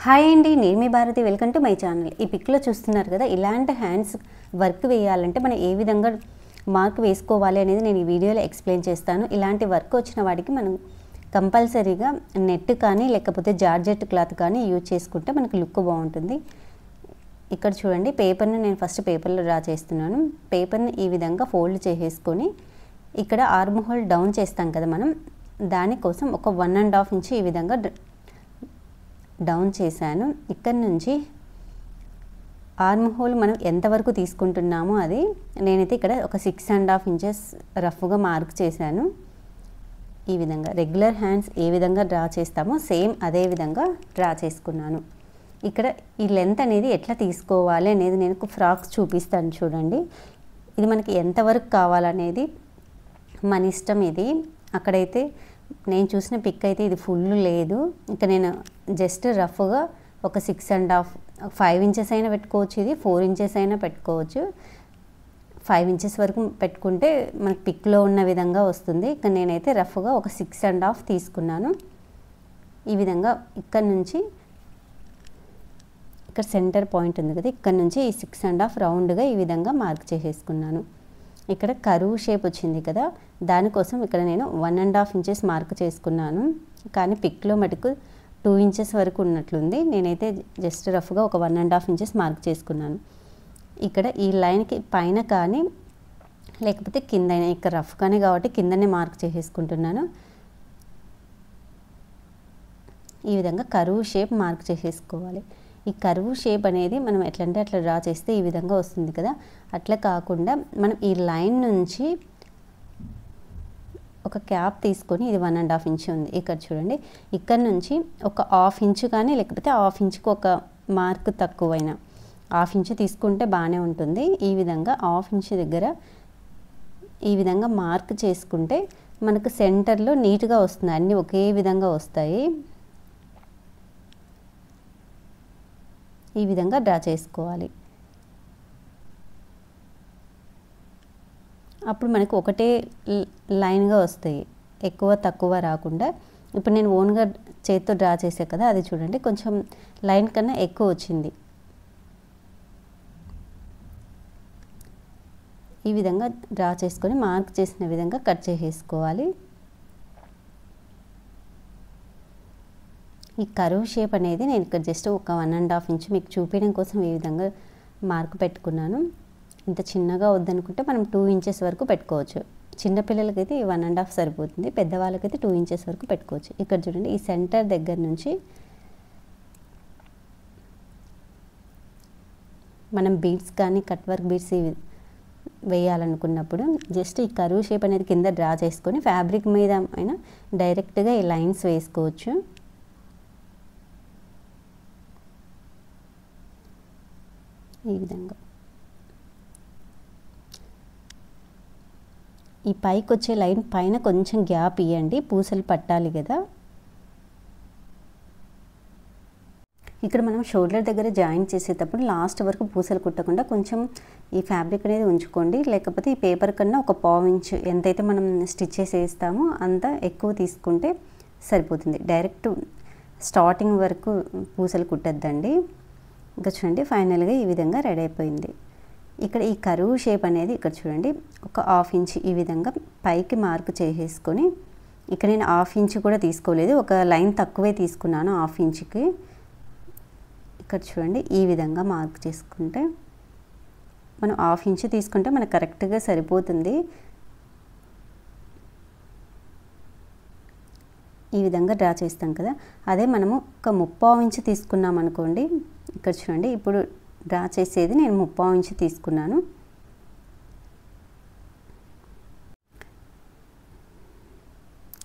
Hi అండి, నేను మీ Bharathi. Welcome to my channel. ఈ పిక్లో చూస్తున్నారు కదా, ఇలాంటి హ్యాండ్స్ వర్క్ వేయాలంటే మనం ఏ విధంగా మార్క్ వేసుకోవాలి అనేది నేను ఈ వీడియోలో ఎక్స్ప్లెయిన్ చేస్తాను. ఇలాంటి వర్క్ వచ్చిన వాడికి మనం కంపల్సరీగా నెట్ కానీ లేకపోతే జార్జెట్ క్లాత్ కానీ యూజ్ చేసుకుంటే మనకు లుక్ బాగుంటుంది. ఇక్కడ చూడండి, పేపర్ని నేను ఫస్ట్ పేపర్లో డ్రా చేస్తున్నాను. పేపర్ని ఈ విధంగా ఫోల్డ్ చేసేసుకొని ఇక్కడ ఆర్మ్ హోల్ డౌన్ చేస్తాం కదా మనం, దానికోసం ఒక 1.5 ఇంచ్ ఈ విధంగా డౌన్ చేశాను. ఇక్కడ నుంచి ఆర్మ్ హోల్ మనం ఎంతవరకు తీసుకుంటున్నామో అది నేనైతే ఇక్కడ ఒక 6.5 ఇంచెస్ రఫ్గా మార్క్ చేశాను. ఈ విధంగా రెగ్యులర్ హ్యాండ్స్ ఏ విధంగా డ్రా చేస్తామో సేమ్ అదే విధంగా డ్రా చేసుకున్నాను. ఇక్కడ ఈ లెంత్ అనేది ఎట్లా తీసుకోవాలి అనేది నేను ఫ్రాక్స్ చూపిస్తాను చూడండి. ఇది మనకి ఎంతవరకు కావాలనేది మన ఇష్టం. ఇది అక్కడైతే నేను చూసిన పిక్ అయితే ఇది ఫుల్ లేదు. ఇక నేను జస్ట్ రఫ్గా ఒక 6.5 5 ఇంచెస్ అయినా పెట్టుకోవచ్చు, ఇది 4 ఇంచెస్ అయినా పెట్టుకోవచ్చు. 5 ఇంచెస్ వరకు పెట్టుకుంటే మనకి పిక్లో ఉన్న విధంగా వస్తుంది. ఇక నేనైతే రఫ్గా ఒక 6.5 తీసుకున్నాను. ఈ విధంగా ఇక్కడ నుంచి ఇక్కడ సెంటర్ పాయింట్ ఉంది కదా, ఇక్కడ నుంచి ఈ 6.5 రౌండ్గా ఈ విధంగా మార్క్ చేసేసుకున్నాను. ఇక్కడ కరువు షేప్ వచ్చింది కదా, దానికోసం ఇక్కడ నేను 1.5 ఇంచెస్ మార్క్ చేసుకున్నాను. కానీ పిక్లో మటుకు 2 ఇంచెస్ వరకు ఉన్నట్లుంది. నేనైతే జస్ట్ రఫ్గా ఒక 1.5 ఇంచెస్ మార్క్ చేసుకున్నాను. ఇక్కడ ఈ లైన్కి పైన కానీ లేకపోతే కింద, ఇక్కడ రఫ్ కానీ కాబట్టి కిందనే మార్క్ చేసేసుకుంటున్నాను. ఈ విధంగా కరువు షేప్ మార్క్ చేసేసుకోవాలి. ఈ కర్వ్ షేప్ అనేది మనం ఎట్లా అంటే అట్లా డ్రా చేస్తే ఈ విధంగా వస్తుంది కదా, అట్లా కాకుండా మనం ఈ లైన్ నుంచి ఒక క్యాప్ తీసుకొని, ఇది 1.5 ఇంచ్ ఉంది ఇక్కడ చూడండి, ఇక్కడ నుంచి ఒక 1/2 ఇంచు కానీ లేకపోతే 1/2 ఇంచుకు ఒక మార్క్ తక్కువైనా 1/2 ఇంచు తీసుకుంటే బాగానే ఉంటుంది. ఈ విధంగా 1/2 ఇంచు దగ్గర ఈ విధంగా మార్క్ చేసుకుంటే మనకు సెంటర్లో నీట్గా వస్తుంది, అన్నీ ఒకే విధంగా వస్తాయి. ఈ విధంగా డ్రా చేసుకోవాలి. అప్పుడు మనకు ఒకటే లైన్గా వస్తాయి, ఎక్కువ తక్కువ రాకుండా. ఇప్పుడు నేను ఓన్గా చేతితో డ్రా చేసే కదా, అది చూడండి కొంచెం లైన్ కన్నా ఎక్కువ వచ్చింది. ఈ విధంగా డ్రా చేసుకొని మార్క్ చేసిన విధంగా కట్ చేసేసుకోవాలి. ఈ కర్వ్ షేప్ అనేది నేను ఇక్కడ జస్ట్ ఒక 1.5 ఇంచ్ మీకు చూపించడం కోసం ఈ విధంగా మార్క్ పెట్టుకున్నాను. ఇంత చిన్నగా వద్దనుకుంటే మనం 2 ఇంచెస్ వరకు పెట్టుకోవచ్చు. చిన్నపిల్లలకైతే 1.5 సరిపోతుంది, పెద్దవాళ్ళకైతే 2 ఇంచెస్ వరకు పెట్టుకోవచ్చు. ఇక్కడ చూడండి, ఈ సెంటర్ దగ్గర నుంచి మనం బీడ్స్ కానీ కట్ వర్క్ బీడ్స్ వేయాలనుకున్నప్పుడు జస్ట్ ఈ కర్వ్ షేప్ అనేది కింద డ్రా చేసుకొని ఫ్యాబ్రిక్ మీద అయినా డైరెక్ట్గా ఈ లైన్స్ వేసుకోవచ్చు. ఈ విధంగా ఈ పైకి వచ్చే లైన్ పైన కొంచెం గ్యాప్ ఇవ్వండి, పూసలు పట్టాలి కదా. ఇక్కడ మనం షోల్డర్ దగ్గర జాయిన్ చేసేటప్పుడు లాస్ట్ వరకు పూసలు కుట్టకుండా కొంచెం ఈ ఫ్యాబ్రిక్ అనేది ఉంచుకోండి, లేకపోతే ఈ పేపర్ కన్నా ఒక 1/4 ఇంచ్ ఎంతైతే మనం స్టిచ్ చేసి వేస్తామో అంత ఎక్కువ తీసుకుంటే సరిపోతుంది. డైరెక్ట్ స్టార్టింగ్ వరకు పూసలు కుట్టద్దండి. ఇంకా చూడండి, ఫైనల్గా ఈ విధంగా రెడీ అయిపోయింది. ఇక్కడ ఈ కరువు షేప్ అనేది ఇక్కడ చూడండి ఒక 1/2 ఇంచ్ ఈ విధంగా పైకి మార్క్ చేసేసుకొని, ఇక్కడ నేను 1/2 ఇంచ్ కూడా తీసుకోలేదు, ఒక లైన్ తక్కువే తీసుకున్నాను 1/2 ఇంచ్కి. ఇక్కడ చూడండి, ఈ విధంగా మార్క్ చేసుకుంటే మనం 1/2 ఇంచ్ తీసుకుంటే మనకు కరెక్ట్గా సరిపోతుంది. ఈ విధంగా డ్రా చేస్తాం కదా, అదే మనము ఒక 3/4 ఇంచ్ తీసుకున్నాం అనుకోండి. ఇక్కడ చూడండి, ఇప్పుడు డ్రా చేసేది నేను 3/4 ఇంచ్ తీసుకున్నాను.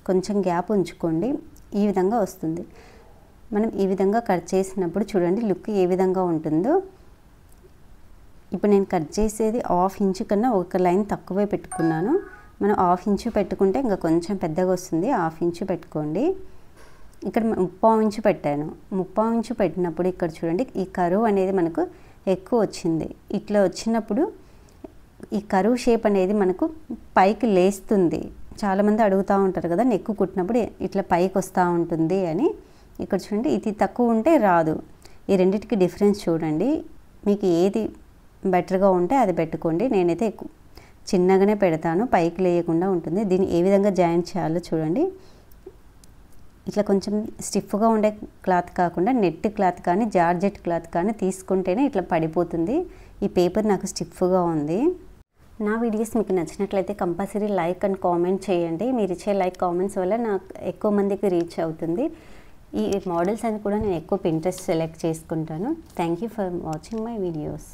కొంచెం గ్యాప్ ఉంచుకోండి, ఈ విధంగా వస్తుంది. మనం ఈ విధంగా కట్ చేసినప్పుడు చూడండి లుక్ ఏ విధంగా ఉంటుందో. ఇప్పుడు నేను కట్ చేసేది 1/2 ఇంచ్ కన్నా ఒక లైన్ తక్కువే పెట్టుకున్నాను. మనం 1/2 ఇంచ్ పెట్టుకుంటే ఇంకా కొంచెం పెద్దగా వస్తుంది, 1/2 ఇంచ్ పెట్టుకోండి. ఇక్కడ 3/4 ఇంచ్ పెట్టాను. 3/4 ఇంచ్ పెట్టినప్పుడు ఇక్కడ చూడండి ఈ కరువు అనేది మనకు ఎక్కువ వచ్చింది. ఇట్లా వచ్చినప్పుడు ఈ కరువు షేప్ అనేది మనకు పైకి లేస్తుంది. చాలామంది అడుగుతూ ఉంటారు కదా, నెక్కు కుట్టినప్పుడు ఇట్లా పైకి వస్తూ ఉంటుంది అని. ఇక్కడ చూడండి, ఇది తక్కువ ఉంటే రాదు. ఈ రెండింటికి డిఫరెన్స్ చూడండి. మీకు ఏది బెటర్గా ఉంటే అది పెట్టుకోండి. నేనైతే ఎక్కువ చిన్నగానే పెడతాను, పైకి లేయకుండా ఉంటుంది. దీన్ని ఏ విధంగా జాయిన్ చేయాలో చూడండి. ఇట్లా కొంచెం స్టిఫ్గా ఉండే క్లాత్ కాకుండా నెట్ క్లాత్ కానీ జార్జెట్ క్లాత్ కానీ తీసుకుంటేనే ఇట్లా పడిపోతుంది. ఈ పేపర్ నాకు స్టిఫ్గా ఉంది. నా వీడియోస్ మీకు నచ్చినట్లయితే కంపల్సరీ లైక్ అండ్ కామెంట్ చేయండి. మీరు ఇచ్చే లైక్ కామెంట్స్ వల్ల నాకు ఎక్కువ మందికి రీచ్ అవుతుంది. ఈ మోడల్స్ అని కూడా నేను ఎక్కువ పింట్రెస్ట్ సెలెక్ట్ చేసుకుంటాను. Thank you for watching my videos.